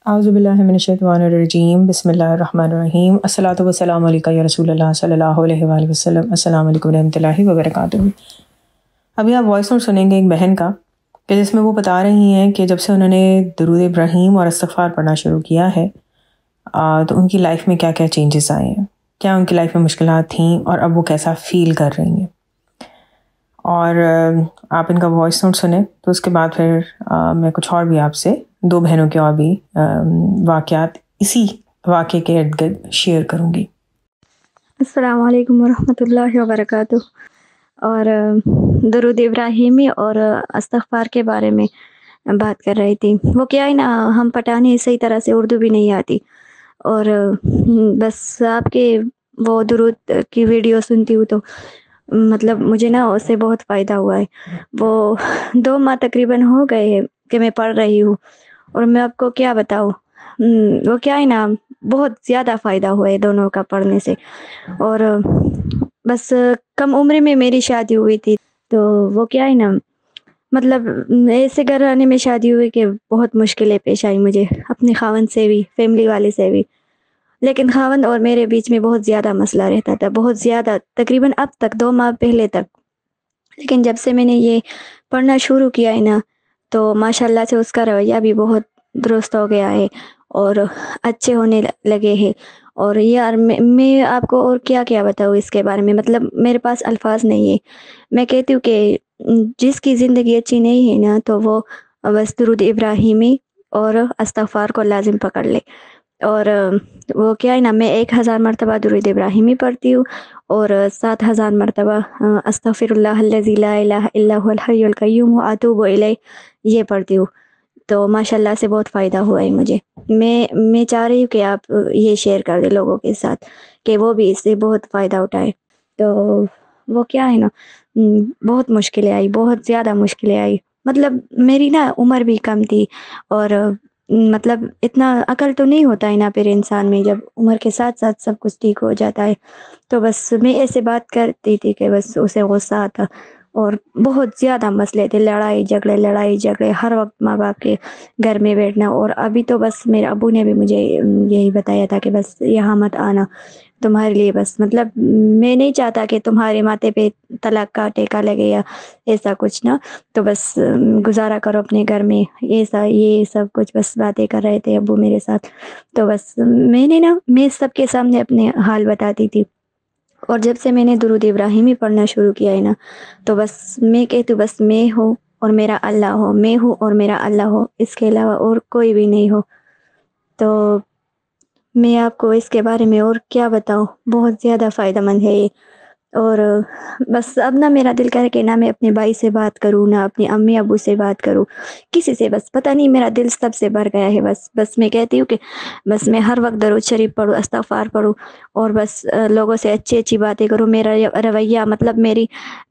اعوذ باللہ من الشیطان الرجیم، بسم اللہ الرحمن الرحیم، الصلاۃ والسلام علیکہ یا رسول اللہ صلی اللہ علیہ وآلہ وسلم۔ السلام علیکم ورحمۃ اللہ وبرکاتہ۔ ابھی آپ وائس نوٹ سنیں گے ایک بہن کا کہ جس میں وہ بتا رہی ہیں کہ جب سے انہوں نے درود ابراہیم اور استغفار پڑھنا شروع کیا ہے تو ان کی لائف میں کیا کیا چینجز آئے ہیں، کیا ان کی لائف میں مشکلات تھیں اور اب وہ کیسا فیل کر رہی ہیں۔ اور آپ ان کا وائس نوٹ سنیں تو اس کے بعد پھر میں کچھ اور بھی آپ سے دو بہنوں کے اور بھی واقعات اسی واقعے کے ارد گرد شیئر کروں گی۔ السلام علیکم ورحمۃ اللہ وبرکاتہ۔ اور درود ابراہیمی اور استغفار کے بارے میں بات کر رہی تھی۔ وہ کیا ہے نا، ہم پٹھانی صحیح طرح سے اردو بھی نہیں آتی، اور بس آپ کے وہ درود کی ویڈیو سنتی ہوں تو مطلب مجھے نا اس سے بہت فائدہ ہوا ہے۔ وہ 2 ماہ تقریباً ہو گئے ہیں کہ میں پڑھ رہی ہوں، اور میں آپ کو کیا بتاؤں، وہ کیا ہے نا، بہت زیادہ فائدہ ہوا ہے دونوں کا پڑھنے سے۔ اور بس کم عمر میں میری شادی ہوئی تھی، تو وہ کیا ہے نا، مطلب ایسے گھرانے میں شادی ہوئی کہ بہت مشکلیں پیش آئی مجھے، اپنے خاوند سے بھی، فیملی والے سے بھی۔ لیکن خاوند اور میرے بیچ میں بہت زیادہ مسئلہ رہتا تھا، بہت زیادہ، تقریباً اب تک 2 ماہ پہلے تک۔ لیکن جب سے میں نے یہ پڑھنا شروع کیا ہے نا، تو ماشاءاللہ سے اس کا رویہ بھی بہت درست ہو گیا ہے اور اچھے ہونے لگے ہیں۔ اور یار میں آپ کو اور کیا کیا بتاؤں اس کے بارے میں، مطلب میرے پاس الفاظ نہیں ہے۔ میں کہتی ہوں کہ جس کی زندگی اچھی نہیں ہے نا، تو وہ بس درود ابراہیمی اور استغفار کو لازم پکڑ لے۔ اور وہ کیا ہے نا، میں 1000 مرتبہ درود ابراہیمی پڑھتی ہوں اور 7000 مرتبہ استغفر اللہ الذی لا الہ الا هو الحی القیوم واتوب الیہ یہ پڑھتی ہوں۔ تو ماشاءاللہ سے بہت فائدہ ہوا ہے مجھے۔ میں چاہ رہی ہوں کہ آپ یہ شیئر کر دیں لوگوں کے ساتھ کہ وہ بھی اس سے بہت فائدہ اٹھائے۔ تو وہ کیا ہے نا، بہت مشکلیں آئی، بہت زیادہ مشکلیں آئی۔ مطلب میری نا عمر بھی کم تھی، اور مطلب اتنا عقل تو نہیں ہوتا ہے نا پھر انسان میں، جب عمر کے ساتھ ساتھ سب کچھ ٹھیک ہو جاتا ہے۔ تو بس میں ایسے بات کرتی تھی کہ بس اسے غصہ آتا، اور بہت زیادہ مسئلے تھے، لڑائی جھگڑے ہر وقت، ماں باپ کے گھر میں بیٹھنا۔ اور ابھی تو بس میرے ابو نے بھی مجھے یہی بتایا تھا کہ بس یہاں مت آنا، تمہارے لیے بس، مطلب میں نہیں چاہتا کہ تمہارے ماتھے پہ طلاق کا ٹیکا لگے یا ایسا کچھ نا، تو بس گزارا کرو اپنے گھر میں، یہ سب کچھ بس باتیں کر رہے تھے ابو میرے ساتھ۔ تو بس میں سب کے سامنے اپنے حال بتاتی تھی۔ اور جب سے میں نے درود ابراہیمی پڑھنا شروع کیا ہے نا، تو بس میں کہتی ہوں بس میں ہوں اور میرا اللہ ہو، میں ہوں اور میرا اللہ ہو، اس کے علاوہ اور کوئی بھی نہیں ہو۔ تو میں آپ کو اس کے بارے میں اور کیا بتاؤں، بہت زیادہ فائدہ مند ہے یہ۔ اور بس اب نہ میرا دل کرے کہ نہ میں اپنے بھائی سے بات کروں، نہ اپنے امی ابو سے بات کروں، کسی سے، بس پتہ نہیں میرا دل سب سے بھر گیا ہے۔ بس میں کہتی ہوں کہ بس میں ہر وقت درود شریف پڑھوں، استغفار پڑھوں، اور بس لوگوں سے اچھی باتیں کروں۔ میرا رویہ، مطلب میری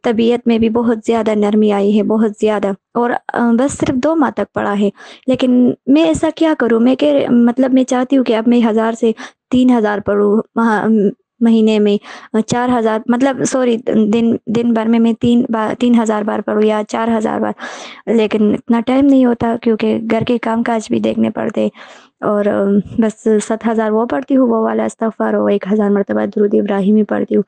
طبیعت میں بھی بہت زیادہ نرمی آئی ہے، بہت زیادہ۔ اور بس صرف 2 ماہ تک پڑھا ہے، لیکن میں ایسا کیا کروں، مطلب میں چاہتی ہوں کہ اب میں 1000 سے 3000 پڑھوں مہینے میں، 4000، مطلب سوری، دن بھر میں 3000 بار پڑھوں یا 4000 بار، لیکن اتنا ٹائم نہیں ہوتا کیونکہ گھر کے کام کاج بھی دیکھنے پڑتے۔ اور بس 7000 وہ پڑھتی ہوں، وہ والا استغفار، اور 1000 مرتبہ درود ابراہیمی پڑھتی ہوں۔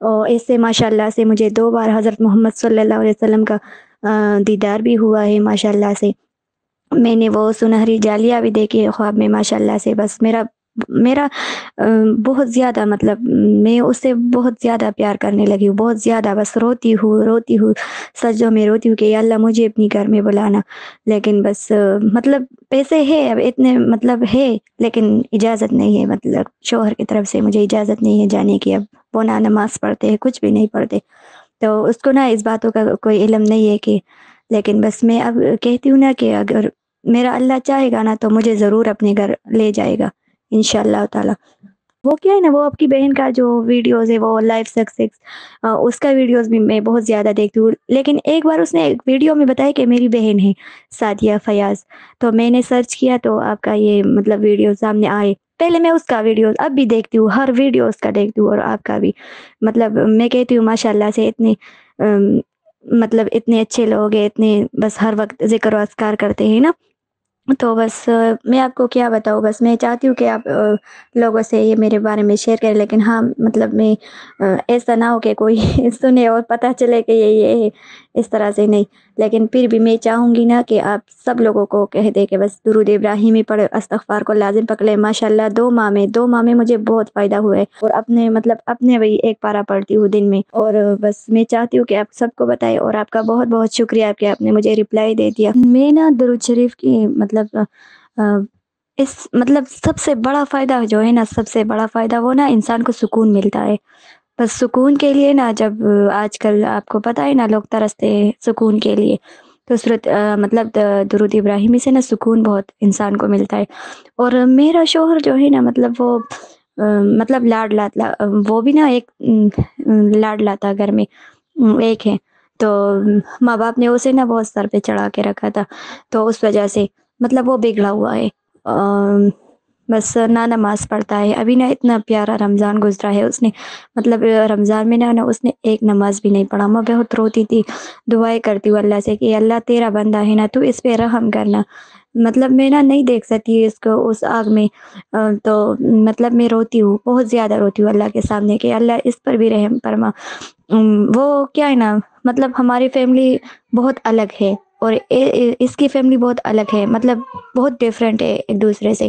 اور اس سے ماشاءاللہ سے مجھے 2 بار حضرت محمد صلی اللہ علیہ وسلم کا دیدار بھی ہوا ہے ماشاءاللہ سے۔ میں نے وہ سنہری جالیاں بھی دیکھی ہے خواب میں ماشاءاللہ سے۔ بس میرا بہت زیادہ، مطلب میں اس سے بہت زیادہ پیار کرنے لگی ہوں، بہت زیادہ، بس روتی ہوں سجدوں میں روتی ہوں کہ یا اللہ مجھے اپنی گھر میں بلانا۔ لیکن بس مطلب پیسے ہے اب اتنے، مطلب ہے، لیکن اجازت نہیں ہے، مطلب شوہر کی طرف سے مجھے اجازت نہیں ہے جانے کی۔ اب وہ نہ نماز پڑھتے ہیں، کچھ بھی نہیں پڑھتے، تو اس کو نہ اس باتوں کا کوئی علم نہیں ہے کہ، لیکن بس میں اب کہتی ہوں نا کہ اگر میرا اللہ چاہے گا نا تو مجھے ضرور اپنے گھر لے جائے گا انشاءاللہ تعالی۔ وہ کیا ہے نا، وہ آپ کی بہن کا جو ویڈیوز ہے، وہ لائف سکسیس، اس کا ویڈیوز بھی میں بہت زیادہ دیکھتی ہوں۔ لیکن ایک بار اس نے ایک ویڈیو میں بتایا کہ میری بہن ہے سعدیہ فیاض، تو میں نے سرچ کیا تو آپ کا یہ مطلب ویڈیو سامنے آئے۔ پہلے میں اس کا ویڈیو اب بھی دیکھتی ہوں، ہر ویڈیو اس کا دیکھتی ہوں، اور آپ کا بھی، مطلب میں کہتی ہوں ماشاءاللہ سے اتنے مطلب اتنے اچھے لوگ ہیں، اتنے بس ہر وقت ذکر و اذکار کرتے ہیں نا، تو بس میں آپ کو کیا بتاؤں، بس میں چاہتی ہوں کہ آپ لوگوں سے یہ میرے بارے میں شیئر کریں، لیکن ہاں مطلب میں ایسا نہ ہو کہ کوئی سنے اور پتہ چلے کہ یہ ہے، اس طرح سے نہیں، لیکن پھر بھی میں چاہوں گی نا کہ آپ سب لوگوں کو کہہ دے کہ بس درود ابراہیمی پڑھے، استغفار کو لازم پکڑے۔ ماشاءاللہ 2 ماہ میں مجھے بہت فائدہ ہوا ہے، اور اپنے بھی ایک پارہ پڑھتی ہوں دن میں، اور بس میں چاہتی ہوں کہ آپ سب کو بتائیں، اور آپ کا بہت بہت شکریہ کہ آپ نے مجھے رپلائی دے دیا۔ میں نا درود شریف کی مطلب سب سے بڑا فائدہ جو ہے نا، سب سے بڑا فائدہ وہ نا انسان کو سکون ملتا ہے۔ بس سکون کے لیے نا، جب آج کل آپ کو پتہ ہے نا لوگ ترستے ہیں سکون کے لیے، تو درود ابراہیمی سے نا سکون بہت انسان کو ملتا ہے۔ اور میرا شوہر جو ہے نا، مطلب وہ مطلب وہ بھی نا ایک لاڈلا تھا گھر میں، ایک ہے، تو ماں باپ نے اسے نا بہت سر پہ چڑھا کے رکھا تھا، تو اس وجہ سے مطلب وہ بگڑا ہوا ہے۔ بس نہ نماز پڑھتا ہے، ابھی نا اتنا پیارا رمضان گزرا ہے، اس نے مطلب رمضان میں نا اس نے ایک نماز بھی نہیں پڑھا۔ میں بہت روتی تھی، دعائیں کرتی ہوں اللہ سے کہ اللہ تیرا بندہ ہے نا، تو اس پہ رحم کرنا۔ مطلب میں نا نہیں دیکھ سکتی اس کو اس آگ میں، تو مطلب میں روتی ہوں، بہت زیادہ روتی ہوں اللہ کے سامنے کہ اللہ اس پر بھی رحم فرما۔ وہ کیا ہے نا، مطلب ہماری فیملی بہت الگ ہے، اور اس کی فیملی بہت الگ ہے، مطلب بہت ڈیفرنٹ ہے ایک دوسرے سے۔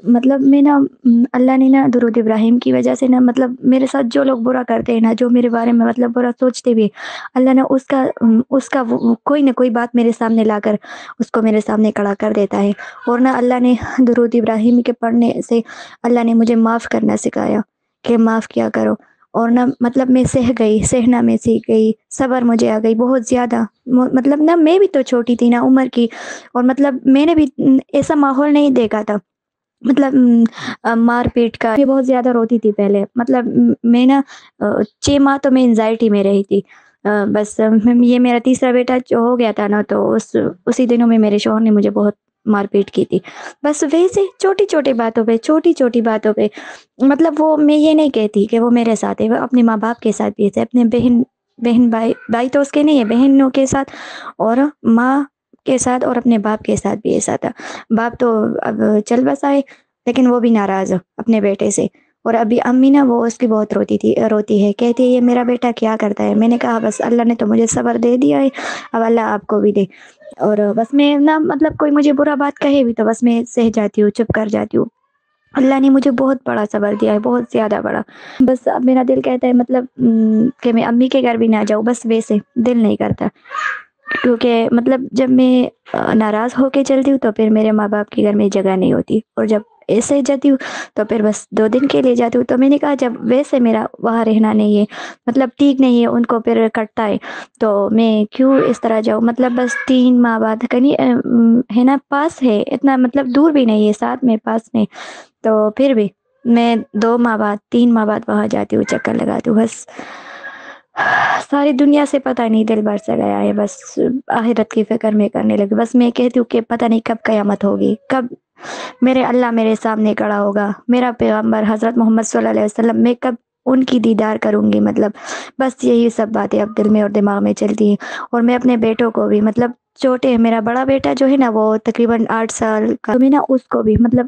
مطلب میں نا اللہ نے نا درود ابراہیم کی وجہ سے نا، مطلب میرے ساتھ جو لوگ برا کرتے ہیں نا، جو میرے بارے میں مطلب برا سوچتے بھی، اللہ نے اس کا کوئی نہ کوئی بات میرے سامنے لا کر اس کو میرے سامنے کھڑا کر دیتا ہے۔ اور نا اللہ نے درود ابراہیم کے پڑھنے سے اللہ نے مجھے معاف کرنا سکھایا کہ معاف کیا کرو، اور نا مطلب میں سہنا میں سیکھ گئی، صبر مجھے آ گئی بہت زیادہ۔ مطلب نا میں بھی تو چھوٹی تھی نا عمر کی، اور مطلب میں نے بھی ایسا ماحول نہیں دیکھا تھا، مطلب مار پیٹ کا۔ میں بہت زیادہ روتی تھی پہلے، مطلب میں نا 6 ماہ تو میں انزائٹی میں رہی تھی۔ بس یہ میرا تیسرا بیٹا جو ہو گیا تھا نا، تو اسی دنوں میں میرے شوہر نے مجھے بہت مار پیٹ کی تھی، بس ویسے چھوٹی چھوٹی باتوں پہ مطلب وہ میں یہ نہیں کہتی کہ وہ میرے ساتھ ہے، وہ اپنے ماں باپ کے ساتھ بھی ہے، اپنے بہن بھائی تو اس کے نہیں ہے، بہنوں کے ساتھ اور ماں کے ساتھ اور اپنے باپ کے ساتھ بھی ایسا تھا۔ باپ تو اب چل بس آئے، لیکن وہ بھی ناراض اپنے بیٹے سے۔ اور ابھی امی نا وہ اس کی بہت روتی ہے، کہتی ہے یہ میرا بیٹا کیا کرتا ہے۔ میں نے کہا بس اللہ نے تو مجھے صبر دے دیا ہے، اب اللہ آپ کو بھی دے۔ اور بس میں نا مطلب کوئی مجھے برا بات کہے بھی تو بس میں سہ جاتی ہوں، چپ کر جاتی ہوں۔ اللہ نے مجھے بہت بڑا صبر دیا ہے، بہت زیادہ بڑا۔ بس اب میرا دل کہتا ہے مطلب کہ میں امی کے گھر بھی نہ جاؤں، بس ویسے دل نہیں کرتا، کیونکہ مطلب جب میں ناراض ہو کے چلتی ہوں تو پھر میرے ماں باپ کے گھر میں جگہ نہیں ہوتی، اور جب ایسے جاتی ہوں تو پھر بس 2 دن کے لیے جاتی ہوں۔ تو میں نے کہا جب ویسے میرا وہاں رہنا نہیں ہے، مطلب ٹھیک نہیں ہے، ان کو پھر کٹتا ہے، تو میں کیوں اس طرح جاؤں؟ مطلب بس 3 ماہ بعد کنی ہے نا، پاس ہے، اتنا مطلب دور بھی نہیں ہے، ساتھ میں پاس میں، تو پھر بھی میں 2 ماہ بعد 3 ماہ بعد وہاں جاتی ہوں، چکر لگاتی ہوں۔ بس ساری دنیا سے پتہ نہیں دل بھر سے گیا ہے، بس آخرت کی فکر میں کرنے لگی۔ بس میں کہتی ہوں کہ پتہ نہیں کب قیامت ہوگی، کب میرے اللہ میرے سامنے کھڑا ہوگا، میرا پیغمبر حضرت محمد صلی اللہ علیہ وسلم، میں کب ان کی دیدار کروں گی۔ مطلب بس یہی سب باتیں اب دل میں اور دماغ میں چلتی ہیں۔ اور میں اپنے بیٹوں کو بھی، مطلب چھوٹے میرا بڑا بیٹا جو ہے نا وہ تقریباً 8 سال کا، میں نا اس کو بھی مطلب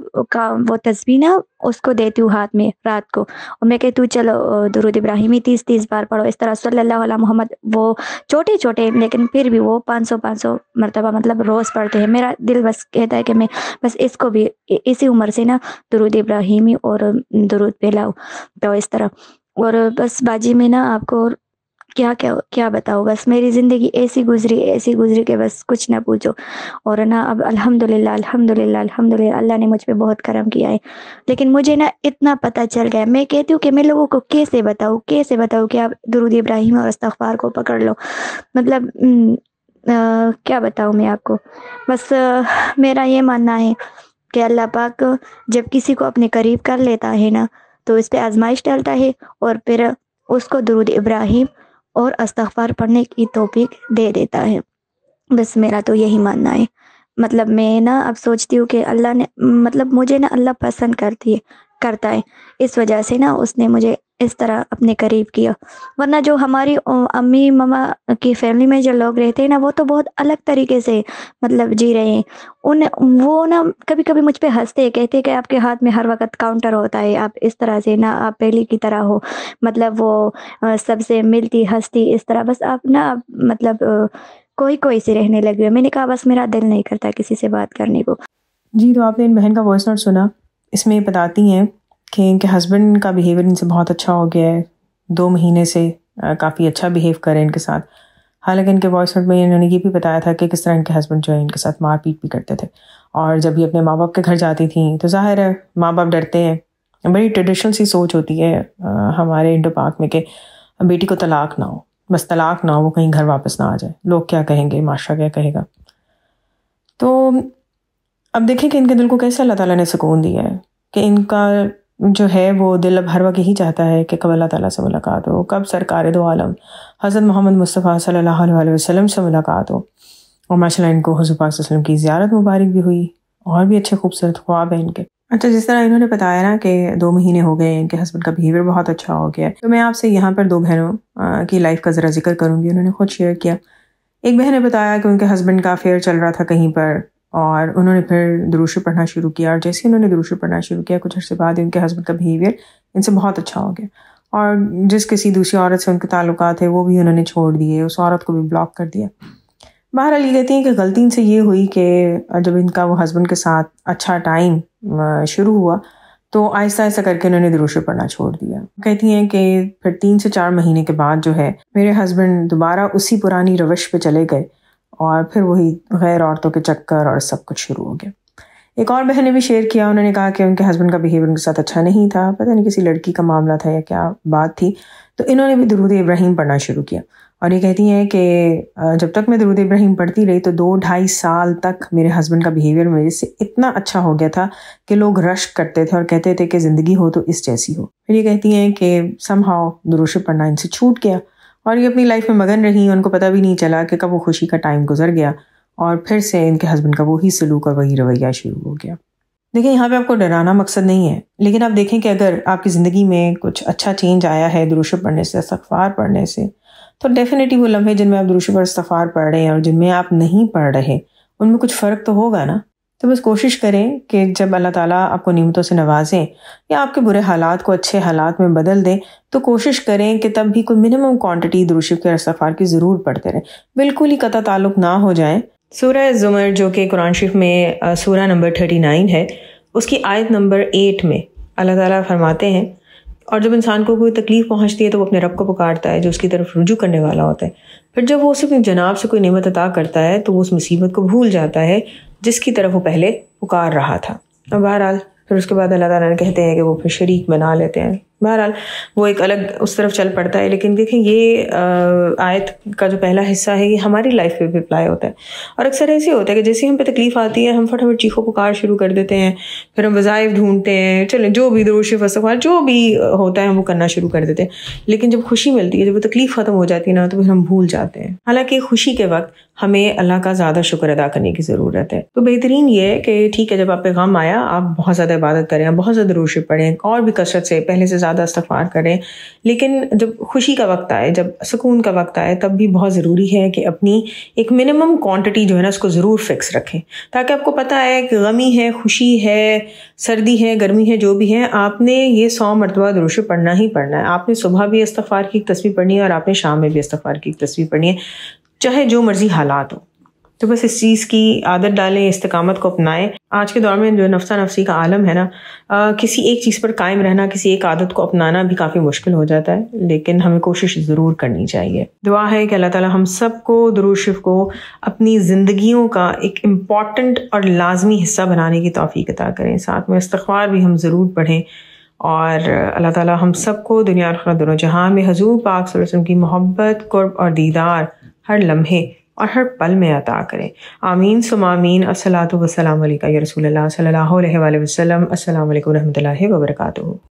وہ تسبیح نا اس کو دیتی ہوں ہاتھ میں رات کو، اور میں کہتی ہوں چلو درود ابراہیمی 30 بار پڑھو، اس طرح صلی اللہ علیہ محمد۔ وہ چھوٹے لیکن پھر بھی وہ 500 مرتبہ مطلب روز پڑھتے ہیں۔ میرا دل بس کہتا ہے کہ میں بس اس کو بھی اسی عمر سے نا درود ابراہیمی اور درود پہ لاؤ، تو اس طرح۔ اور بس باجی میں نا آپ کو کیا بتاؤ، بس میری زندگی ایسی گزری کہ بس کچھ نہ پوچھو۔ اور نا اب الحمدللہ اللہ نے مجھ پہ بہت کرم کیا ہے، لیکن مجھے نا اتنا پتہ چل گیا، میں کہتی ہوں کہ میں لوگوں کو کیسے بتاؤں کہ آپ درود ابراہیم اور استغفار کو پکڑ لو، مطلب کیا بتاؤں میں آپ کو۔ بس میرا یہ ماننا ہے کہ اللہ پاک جب کسی کو اپنے قریب کر لیتا ہے نا، تو اس پہ آزمائش ڈالتا ہے، اور پھر اس کو درود ابراہیم اور استغفار پڑھنے کی توفیق دے دیتا ہے۔ بس میرا تو یہی ماننا ہے۔ مطلب میں نا اب سوچتی ہوں کہ اللہ نے مطلب مجھے نا اللہ پسند کرتا ہے، اس وجہ سے نا اس نے مجھے اس طرح اپنے قریب کیا. ورنہ جو ہماری امی ماما کی فیملی میں جو لوگ رہتے ہیں نا وہ تو بہت الگ طریقے سے مطلب جی رہے ہیں. وہ نا کبھی کبھی مجھ پہ ہنستے کہتے کہ آپ کے ہاتھ میں ہر وقت کاؤنٹر ہوتا ہے, آپ اس طرح سے نہ آپ پہلے کی طرح ہو, مطلب وہ سب سے ملتی ہنستی اس طرح, بس آپ نا مطلب کوئی سے رہنے لگے. میں نے کہا بس میرا دل نہیں کرتا کسی سے بات کرنے کو. جی, تو آپ نے ان بہن کا وائس نوٹ سنا. اس میں بتاتی ہیں کہ ان کے ہسبینڈ کا بیہیویئر ان سے بہت اچھا ہو گیا ہے, 2 مہینے سے کافی اچھا بیہیو کرے ان کے ساتھ. حالانکہ ان کے وائس نوٹ میں انہوں نے یہ بھی بتایا تھا کہ کس طرح ان کے ہسبینڈ جو ہے ان کے ساتھ مار پیٹ بھی کرتے تھے, اور جب یہ اپنے ماں باپ کے گھر جاتی تھیں تو ظاہر ہے ماں باپ ڈرتے ہیں. بڑی ٹریڈیشنل سی سوچ ہوتی ہے ہمارے انڈو پاک میں کہ بیٹی کو طلاق نہ ہو, بس طلاق نہ ہو, وہ کہیں گھر واپس نہ آ جائے, لوگ کیا کہیں گے, معاشرہ کیا کہے گا. تو اب دیکھیں کہ ان کے دل کو کیسے اللہ تعالیٰ نے سکون دیا ہے کہ ان کا جو ہے وہ دل اب ہر وقت یہی چاہتا ہے کہ کب اللہ تعالیٰ سے ملاقات ہو, کب سرکار دو عالم حضرت محمد مصطفیٰ صلی اللہ علیہ وسلم سے ملاقات ہو. اور ماشاء اللہ ان کو حضور پاک صلی اللہ علیہ وسلم کی زیارت مبارک بھی ہوئی, اور بھی اچھے خوبصورت خواب ہیں ان کے. اچھا, جس طرح انہوں نے بتایا نا کہ 2 مہینے ہو گئے ان کے ہسبینڈ کا بیہیویئر بہت اچھا ہو گیا ہے, تو میں آپ سے یہاں پر 2 بہنوں کی لائف کا ذرا ذکر کروں گی. انہوں نے خود شیئر کیا. ایک بہن نے بتایا کہ ان کے ہسبینڈ کا افیئر چل رہا تھا کہیں پر, اور انہوں نے پھر درود شریف پڑھنا شروع کیا, اور جیسے انہوں نے درود شریف پڑھنا شروع کیا کچھ عرصے بعد ان کے ہسبینڈ کا بیہیویئر ان سے بہت اچھا ہو گیا, اور جس کسی دوسری عورت سے ان کے تعلقات تھے وہ بھی انہوں نے چھوڑ دیے, اس عورت کو بھی بلاک کر دیا. بہرحال یہ کہتی ہیں کہ غلطی ان سے یہ ہوئی کہ جب ان کا وہ ہسبینڈ کے ساتھ اچھا ٹائم شروع ہوا تو آہستہ آہستہ کر کے انہوں نے درود شریف پڑھنا چھوڑ دیا. کہتی ہیں کہ پھر 3 سے 4 مہینے کے بعد جو ہے میرے ہسبینڈ دوبارہ اسی پرانی روش پہ چلے گئے, اور پھر وہی غیر عورتوں کے چکر اور سب کچھ شروع ہو گیا. ایک اور بہن نے بھی شیئر کیا, انہوں نے کہا کہ ان کے ہسبینڈ کا بیہیویئر ان کے ساتھ اچھا نہیں تھا, پتہ نہیں کسی لڑکی کا معاملہ تھا یا کیا بات تھی, تو انہوں نے بھی درود ابراہیم پڑھنا شروع کیا. اور یہ کہتی ہیں کہ جب تک میں درود ابراہیم پڑھتی رہی تو 2-2.5 سال تک میرے ہسبینڈ کا بیہیویئر میرے سے اتنا اچھا ہو گیا تھا کہ لوگ رشک کرتے تھے اور کہتے تھے کہ زندگی ہو تو اس جیسی ہو. پھر یہ کہتی ہیں کہ سم ہاؤ درود شریف پڑھنا ان سے چھوٹ گیا, اور یہ اپنی لائف میں مگن رہی, ان کو پتہ بھی نہیں چلا کہ کب وہ خوشی کا ٹائم گزر گیا اور پھر سے ان کے ہسبینڈ کا وہی سلوک اور وہی رویہ شروع ہو گیا. دیکھیں, یہاں پہ آپ کو ڈرانا مقصد نہیں ہے, لیکن آپ دیکھیں کہ اگر آپ کی زندگی میں کچھ اچھا چینج آیا ہے درود شریف پڑھنے سے, استغفار پڑھنے سے, تو ڈیفینیٹلی وہ لمحے جن میں آپ درود شریف اور استغفار پڑھ رہے ہیں اور جن میں آپ نہیں پڑھ رہے ان میں کچھ فرق تو ہوگا نا. تو بس کوشش کریں کہ جب اللہ تعالیٰ آپ کو نعمتوں سے نوازیں یا آپ کے برے حالات کو اچھے حالات میں بدل دیں, تو کوشش کریں کہ تب بھی کوئی منیمم کوانٹٹی درود شریف اور استغفار کی ضرور پڑھتے رہیں, بالکل ہی قطع تعلق نہ ہو جائیں. سورہ زمر جو کہ قرآن شریف میں سورہ نمبر 39 ہے, اس کی آیت نمبر 8 میں اللہ تعالیٰ فرماتے ہیں, اور جب انسان کو کوئی تکلیف پہنچتی ہے تو وہ اپنے رب کو پکارتا ہے جو اس کی طرف رجوع کرنے والا ہوتا ہے. پھر جب وہ اسے اپنی جناب سے کوئی نعمت عطا کرتا ہے تو وہ اس مصیبت کو بھول جاتا ہے جس کی طرف وہ پہلے پکار رہا تھا. اور بہرحال پھر اس کے بعد اللہ تعالیٰ نے کہتے ہیں کہ وہ پھر شریک بنا لیتے ہیں. بہرحال وہ ایک الگ اس طرف چل پڑتا ہے. لیکن دیکھیں یہ آیت کا جو پہلا حصہ ہے یہ ہماری لائف پہ بھی اپلائی ہوتا ہے, اور اکثر ایسے ہوتا ہے کہ جیسے ہم پہ تکلیف آتی ہے ہم فٹافٹ چیخو پکار شروع کر دیتے ہیں, پھر ہم وظائف ڈھونڈتے ہیں, چلیں جو بھی درود شریف استغفار جو بھی ہوتا ہے ہم وہ کرنا شروع کر دیتے ہیں. لیکن جب خوشی ملتی ہے, جب وہ تکلیف ختم ہو جاتی ہے نا, تو پھر ہم بھول جاتے ہیں. حالانکہ خوشی کے وقت ہمیں اللہ کا زیادہ شکر ادا کرنے کی ضرورت ہے. تو بہترین یہ ہے کہ ٹھیک ہے, جب آپ پہ غم آیا آپ بہت زیادہ عبادت کریں, بہت زیادہ درود شریف پڑھیں, اور بھی کثرت سے پہلے سے زیادہ استغفار کریں. لیکن جب خوشی کا وقت آئے, جب سکون کا وقت آئے, تب بھی بہت ضروری ہے کہ اپنی ایک منیمم کوانٹٹی جو ہے نا اس کو ضرور فکس رکھیں, تاکہ آپ کو پتہ ہے کہ غمی ہے, خوشی ہے, سردی ہے, گرمی ہے, جو بھی ہے, آپ نے یہ 100 مرتبہ درود شریف پڑھنا ہی پڑھنا ہے. آپ نے صبح بھی استغفار کی ایک تسبیح پڑھنی ہے, اور آپ نے شام میں بھی استغفار کی ایک تسبیح پڑھنی ہے, چاہے جو مرضی حالات ہو. تو بس اس چیز کی عادت ڈالیں, استقامت کو اپنائیں. آج کے دور میں جو نفسا نفسی کا عالم ہے نا, کسی ایک چیز پر قائم رہنا, کسی ایک عادت کو اپنانا بھی کافی مشکل ہو جاتا ہے, لیکن ہمیں کوشش ضرور کرنی چاہیے. دعا ہے کہ اللہ تعالیٰ ہم سب کو درود شریف کو اپنی زندگیوں کا ایک امپورٹنٹ اور لازمی حصہ بنانے کی توفیق عطا کریں. ساتھ میں استغفار بھی ہم ضرور پڑھیں, اور اللہ تعالیٰ ہم سب کو دنیا اور آخرت دونوں جہان میں حضور پاک صلی اللہ علیہ وسلم کی محبت, قرب اور دیدار ہر لمحے اور ہر پل میں عطا کریں. آمین ثم آمین. الصلاۃ والسلام علیکہ یا رسول اللہ صلی اللہ علیہ وآلہ وسلم. السلام علیکم ورحمۃ اللہ وبرکاتہ.